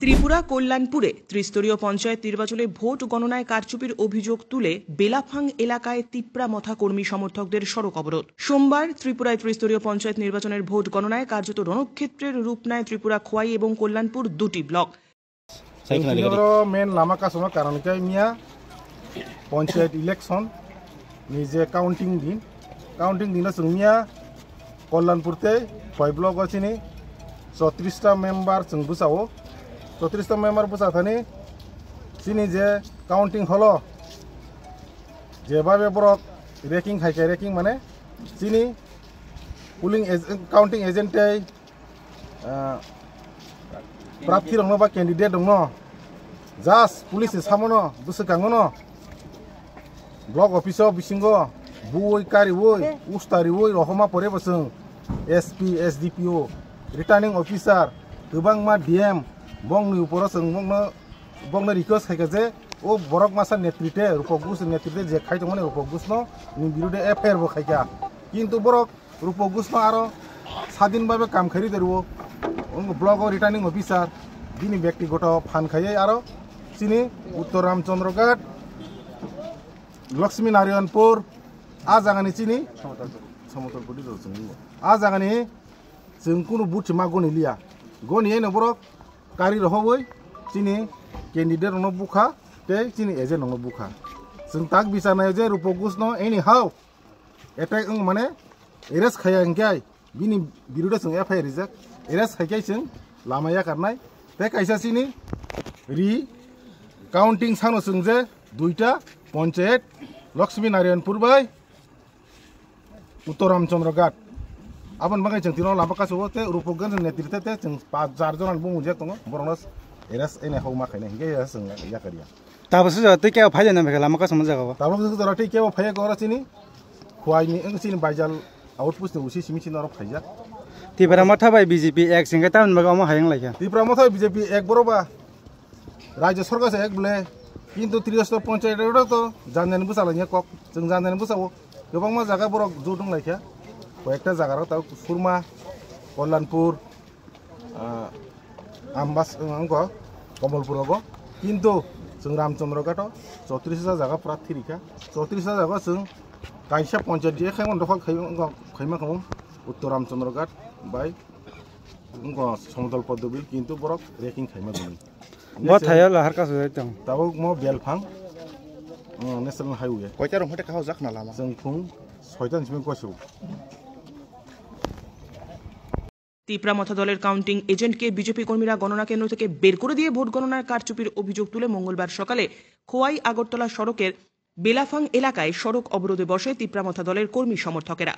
ত্রিপুরা কল্যাণপুরে ত্রিস্তরীয় পঞ্চায়েত নির্বাচনে ভোট গণনায় কারচুপির অভিযোগ তুলে বেলাফাং এলাকায় তিপ্রামথা কর্মী সমর্থকদের সড়ক অবরোধ। সোমবার ত্রিপুরায় ত্রিস্তরীয় পঞ্চায়েত নির্বাচনের ভোট গণনায় কার্যত রণক্ষেত্রের রূপ নেয় ত্রিপুরা খোয়াই এবং কল্যাণপুর দুটি ব্লক। মেন লামা কাসনো কারণ মিয়া পঞ্চায়েত ইলেকশন নিজে কাউন্টিং দিন মিয়া কল্যাণপুরতে কয় ব্লক আছে 34টা মেম্বার जों বুসাও 34টা মেম্বার বুসা থানি চিনি যে কাউন্টিং হলো যেভাবে বরক রেকিং খাইছে রেকিং মানে চিনি পুলিং কাউন্টিং এজেন্টে প্রার্থী দङ বা ক্যান্ডিডেট दङ জাস্ট পুলিশ সামনো বুসকাङनो ब्लक अफिसाव बिसिंगो बुई कारिवै उस्तारिवै रहमा परे बसों एसपी एसडीपीओ रिटार्निंग ऑफिसर गोबांमा डीएम बंगनि ऊपर जों बंगनो रिक्वेस्ट खायगे जे ओ बरक मासा नेतृत्वे रूपगुस नेतृत्वे जे खायदोंमोन रूपगुसनो नि बिरुदे एफआईआर बो खायगा किन्तु बरक रूपगुसनो आरो स्वाधीनभाবে काम खारि देरबो ब्लक रिटार्निंग ऑफिसर दिनि व्यक्तिगत फान खायै आरो सिनि उत्तर रामचंद्रघाट लक्ष्मी नारायणपुर आ जागानि चिनि समतलपुर आ जागानि जों कुनु बुथ मा गनिलिया गनियै नबरक गारि रहबै चिनि कैंडिडेट न बुखा ते चिनि एजेन्ट न बुखा जों ताक बिसानाय जे रूपगुस न एनी हाउ एटाक माने एरेस्ट खायांगाय बिनि बिरुदे जों एफआईआर रिजेक्ट एरेस्ट खायगाय जों लामाया कारनाय ते कायसा चिनि रि काउंटिं सानो जों जे दुइटा पंचायत लक्ष्मी नारायणपुर बाय उत्तर रामचंद्रघाट आबन बागै जों तिनो लाबा कासोते रूपगन नेतृत्व ते जों 5-4 जन बुङो जे दङ बरनस एरास एने हाउ माखायने हिगे जों याकरिया ताबसो जाते के फायजा न भेला माका समझ जागा ताबसो जराते के फाय गरासिनि खुवाइनि ओंसिनि बायजाल आउटपोस्ट उसी सिमिसिन र फायजा तिब्रा माथा बाय बीजेपी एक सिंगे टाउन बागा मा हायं लायखा तिब्रा माथा बीजेपी एक बरोबा राज्य सरकार से एक बोले किन्तु त्रिस्तरीय पंचायत तो जानने बुसालाय कक जों जानने बुसावो गोबां मा जागा बरक ज दं लायखा कयेकटा जागा ता सुरमा कल्याणपुर आमबास अंको कमलपुरगो किन्तु जों रामचंद्रघाट 34 जागा प्रार्थी रिखा 34 जागा जों कायसा पंचायत जे खायमन दखल खैमा खम उत्तर रामचंद्रघाट बाय अंको समतल पदबिल किन्तु बरक रेकिं खैमा गनि बथाया लाहार कासो दं ताबो मो बेलफां नेशनल हाइवे कयटा रंहते खाव जाखना लामा जों फुं 6টাनिफ्राय गसौ তিপ্রামথা দলের কাউন্টিং এজেন্টকে বিজেপি কর্মীরা গণনা কেন্দ্র থেকে বের করে দিয়ে ভোট গণনার কারচুপির অভিযোগ তুলে মঙ্গলবার সকালে খোয়াই আগরতলা সড়কের বেলাফাং এলাকায় সড়ক অবরোধে বসে তিপ্রামথা দলের কর্মী সমর্থকেরা।